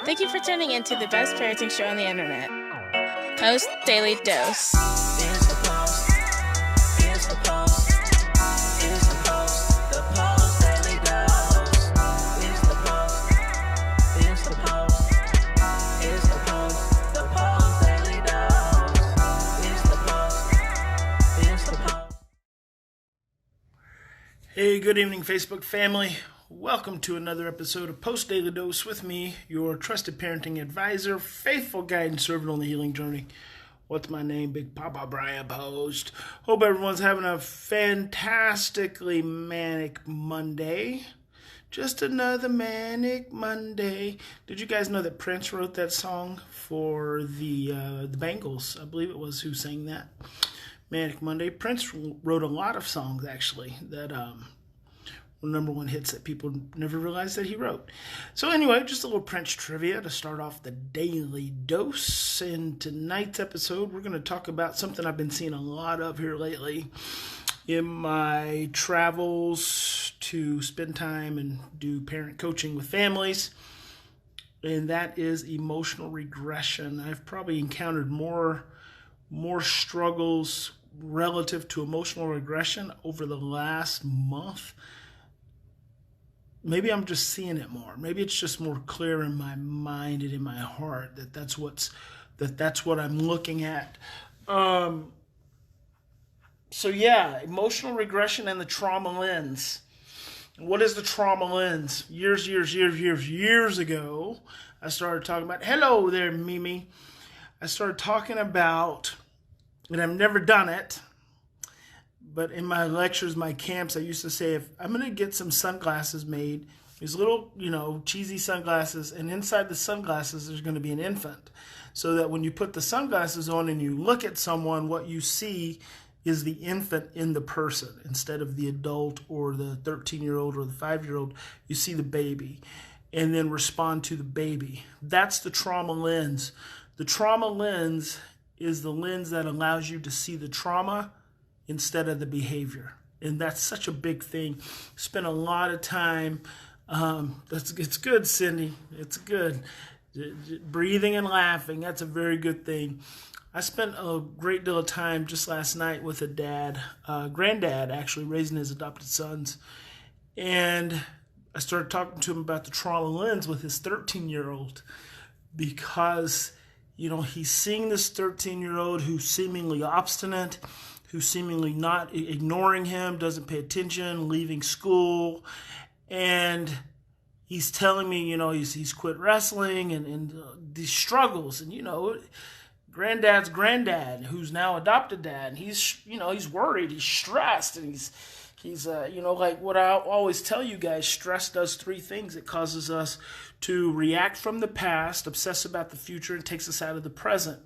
Thank you for tuning in to the best parenting show on the internet, Post Daily Dose. It's the Post. It's the Post. It's the Post. The Post Daily Dose. It's the Post. It's the Post. It's the Post. The Post Daily Dose. It's the Post. It's the Post. Hey, good evening, Facebook family. Welcome to another episode of Post Daily Dose with me, your trusted parenting advisor, faithful guide and servant on the healing journey. What's my name? Big Papa Bryan+Post. Hope everyone's having a fantastically manic Monday. Just another manic Monday. Did you guys know that Prince wrote that song for the Bengals? I believe it was who sang that. Manic Monday. Prince wrote a lot of songs, actually, that were number one hits that people never realized that he wrote. So anyway, just a little Prince trivia to start off the Daily Dose. In tonight's episode, we're going to talk about something I've been seeing a lot of here lately in my travels to spend time and do parent coaching with families, and that is emotional regression. I've probably encountered more struggles relative to emotional regression over the last month. Maybe I'm just seeing it more. Maybe it's just more clear in my mind and in my heart that's what I'm looking at. So yeah, emotional regression and the trauma lens. What is the trauma lens? Years ago, I started talking about, hello there, Mimi. I started talking about, and I've never done it, but in my lectures, my camps, I used to say, if I'm going to get some sunglasses made, these little, cheesy sunglasses, and inside the sunglasses, there's going to be an infant. So that when you put the sunglasses on and you look at someone, what you see is the infant in the person instead of the adult or the 13-year-old or the 5-year-old. You see the baby and then respond to the baby. That's the trauma lens. The trauma lens is the lens that allows you to see the trauma instead of the behavior. And that's such a big thing. Spent a lot of time, it's good, Cindy, it's good. Breathing and laughing, that's a very good thing. I spent a great deal of time just last night with a granddad, actually, raising his adopted sons. And I started talking to him about the trauma lens with his 13-year-old because, he's seeing this 13-year-old who's seemingly obstinate, who's seemingly not ignoring him, doesn't pay attention, leaving school. And he's telling me, he's quit wrestling and these struggles. And, granddad's granddad, who's now adopted dad, and he's worried, he's stressed, and he's like what I always tell you guys, stress does three things. It causes us to react from the past, obsess about the future, and takes us out of the present.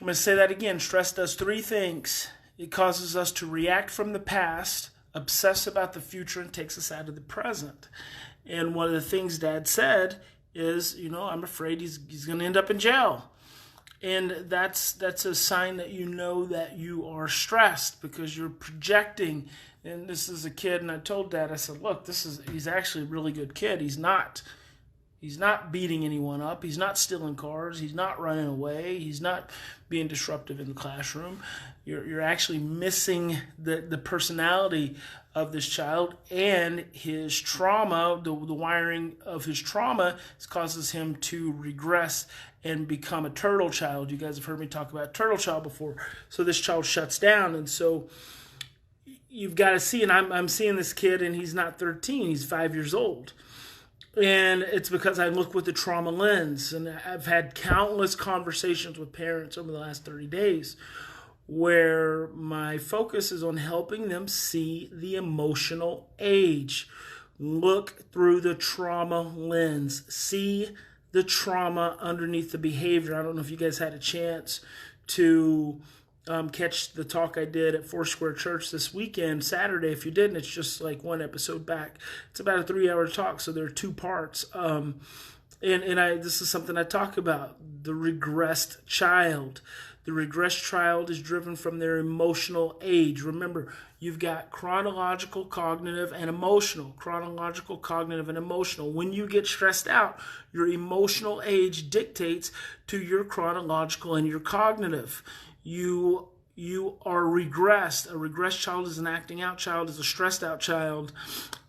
I'm going to say that again. Stress does three things. It causes us to react from the past, obsess about the future, and takes us out of the present. And one of the things Dad said is, I'm afraid he's going to end up in jail. And that's a sign that you know that you are stressed because you're projecting. And this is a kid, and I told Dad, I said, look, he's actually a really good kid. He's not beating anyone up. He's not stealing cars. He's not running away. He's not being disruptive in the classroom. You're actually missing the personality of this child, and his trauma, the wiring of his trauma causes him to regress and become a turtle child. You guys have heard me talk about turtle child before. So this child shuts down, and so you've got to see, and I'm seeing this kid, and he's not 13. He's 5 years old. And it's because I look with the trauma lens, and I've had countless conversations with parents over the last 30 days where my focus is on helping them see the emotional age. Look through the trauma lens. See the trauma underneath the behavior. I don't know if you guys had a chance to catch the talk I did at Foursquare Church this weekend, Saturday. If you didn't, it's just like one episode back. It's about a 3-hour talk, so there are two parts. This is something I talk about, the regressed child. The The regressed child is driven from their emotional age. Remember, you've got chronological, cognitive, and emotional. Chronological, cognitive, and emotional. When you get stressed out, your emotional age dictates to your chronological and your cognitive. You are regressed. A regressed child is an acting out child, is a stressed out child.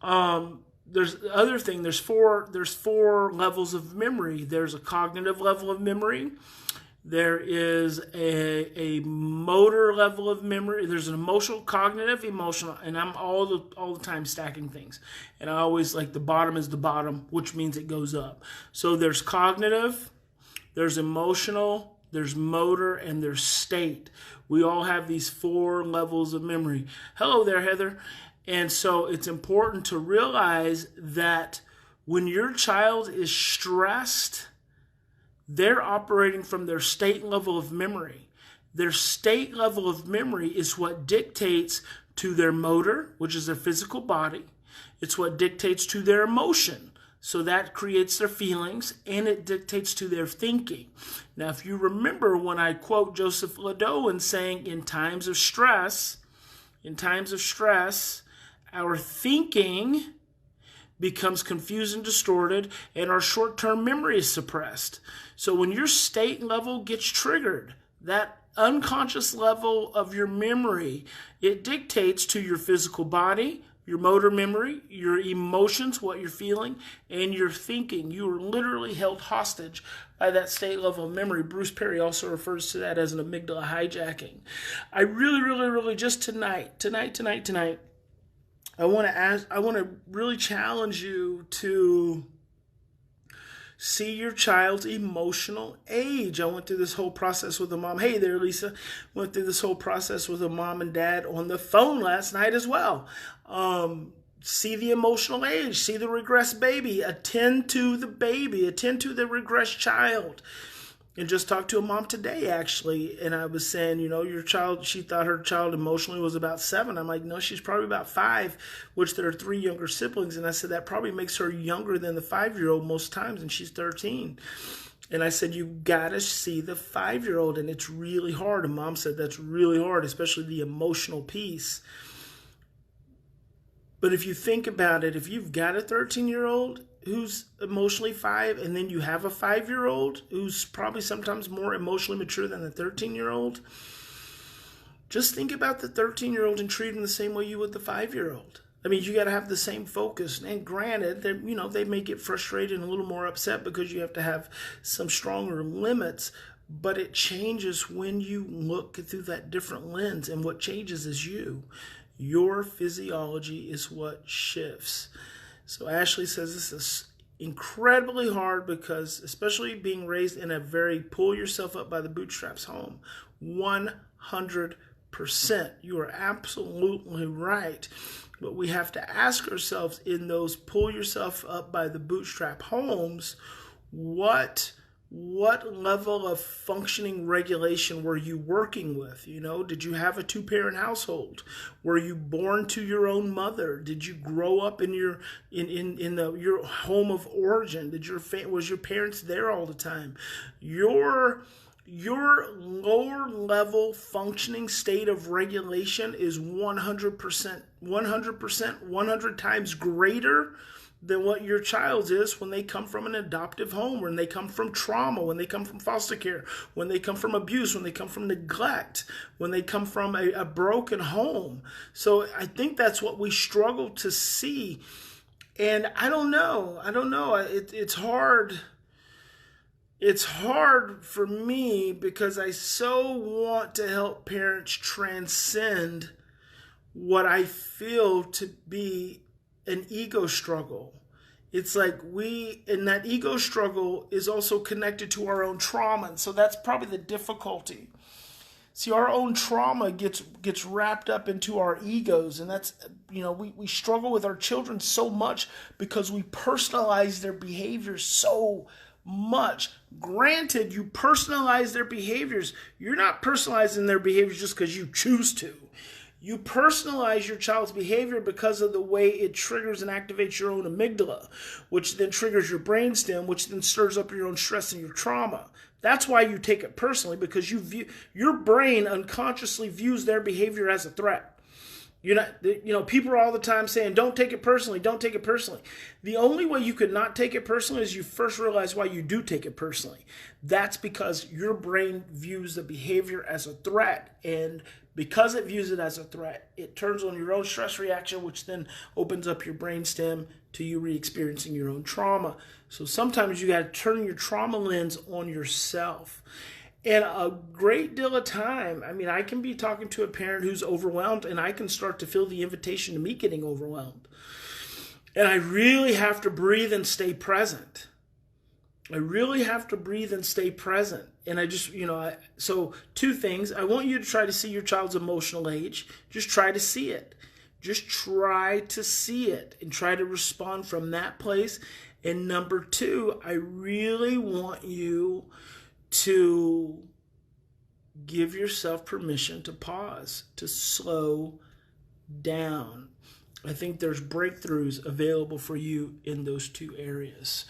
There's the other thing. There's four levels of memory. There's a cognitive level of memory. There is a motor level of memory. There's an emotional, cognitive, emotional, and I'm all the time stacking things. And I always like the bottom is the bottom, which means it goes up. So there's cognitive, there's emotional, there's motor, and there's state. We all have these 4 levels of memory. Hello there, Heather. And so it's important to realize that when your child is stressed, they're operating from their state level of memory. Their state level of memory is what dictates to their motor, which is their physical body. It's what dictates to their emotion. So that creates their feelings, and it dictates to their thinking. Now, if you remember when I quote Joseph Ladoan saying, in times of stress, our thinking becomes confused and distorted, and our short-term memory is suppressed. So when your state level gets triggered, that unconscious level of your memory, it dictates to your physical body, your motor memory, your emotions, what you're feeling, and your thinking. You are literally held hostage by that state level of memory. Bruce Perry also refers to that as an amygdala hijacking. I really just tonight, I want to really challenge you to see your child's emotional age. I went through this whole process with a mom. Hey there, Lisa. Went through this whole process with a mom and dad on the phone last night as well. See the emotional age. See the regressed baby. Attend to the baby. Attend to the regressed child. And just talked to a mom today, actually, and I was saying, your child, she thought her child emotionally was about 7. I'm like, no, she's probably about 5, which there are 3 younger siblings. And I said, that probably makes her younger than the 5-year-old most times, and she's 13. And I said, you got to see the 5-year-old, and it's really hard. And Mom said, that's really hard, especially the emotional piece. But if you think about it, if you've got a 13-year-old who's emotionally 5, and then you have a 5-year-old who's probably sometimes more emotionally mature than the 13-year-old, just think about the 13-year-old and treat them the same way you would the 5-year-old. I mean, you got to have the same focus. And granted, they may get frustrated and a little more upset because you have to have some stronger limits, but it changes when you look through that different lens, and what changes is you. Your physiology is what shifts. So Ashley says this is incredibly hard because, especially being raised in a very pull yourself up by the bootstraps home, 100%. You are absolutely right. But we have to ask ourselves in those pull yourself up by the bootstrap homes, what level of functioning regulation were you working with? Did you have a 2-parent household? Were you born to your own mother? Did you grow up in your home of origin? Was your parents there all the time? Your lower level functioning state of regulation is 100%, 100 times greater than what your child's is when they come from an adoptive home, when they come from trauma, when they come from foster care, when they come from abuse, when they come from neglect, when they come from a broken home. So I think that's what we struggle to see. And I don't know. It's hard. It's hard for me because I so want to help parents transcend what I feel to be an ego struggle. It's like and that ego struggle is also connected to our own trauma. And so that's probably the difficulty. See, our own trauma gets wrapped up into our egos. And that's, we struggle with our children so much because we personalize their behaviors so much. Granted, you personalize their behaviors. You're not personalizing their behaviors just because you choose to. You personalize your child's behavior because of the way it triggers and activates your own amygdala, which then triggers your brainstem, which then stirs up your own stress and your trauma. That's why you take it personally, because your brain unconsciously views their behavior as a threat. People are all the time saying, don't take it personally, don't take it personally. The only way you could not take it personally is you first realize why you do take it personally. That's because your brain views the behavior as a threat. And because it views it as a threat, it turns on your own stress reaction, which then opens up your brainstem to you re-experiencing your own trauma. So sometimes you got to turn your trauma lens on yourself. And a great deal of time, I can be talking to a parent who's overwhelmed, and I can start to feel the invitation to me getting overwhelmed. And I really have to breathe and stay present. And I just, so two things. I want you to try to see your child's emotional age. Just try to see it. Just try to see it and try to respond from that place. And number two, I really want you to give yourself permission to pause, to slow down. I think there's breakthroughs available for you in those two areas.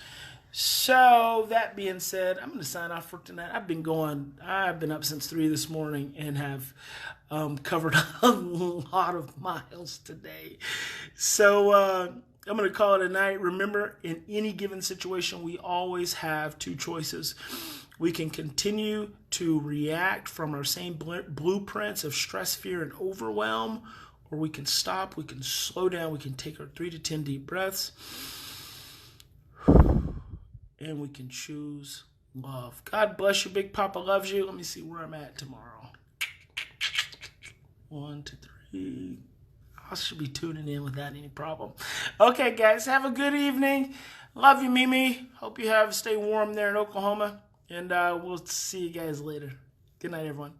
So that being said, I'm going to sign off for tonight. I've been up since 3 this morning and have covered a lot of miles today. So I'm going to call it a night. Remember, in any given situation, we always have two choices. We can continue to react from our same blueprints of stress, fear, and overwhelm, or we can stop, we can slow down, we can take our 3 to 10 deep breaths, and we can choose love. God bless you. Big Papa loves you. Let me see where I'm at tomorrow. 1, 2, 3. I should be tuning in without any problem. Okay, guys, have a good evening. Love you, Mimi. Hope you stay warm there in Oklahoma. And we'll see you guys later. Good night, everyone.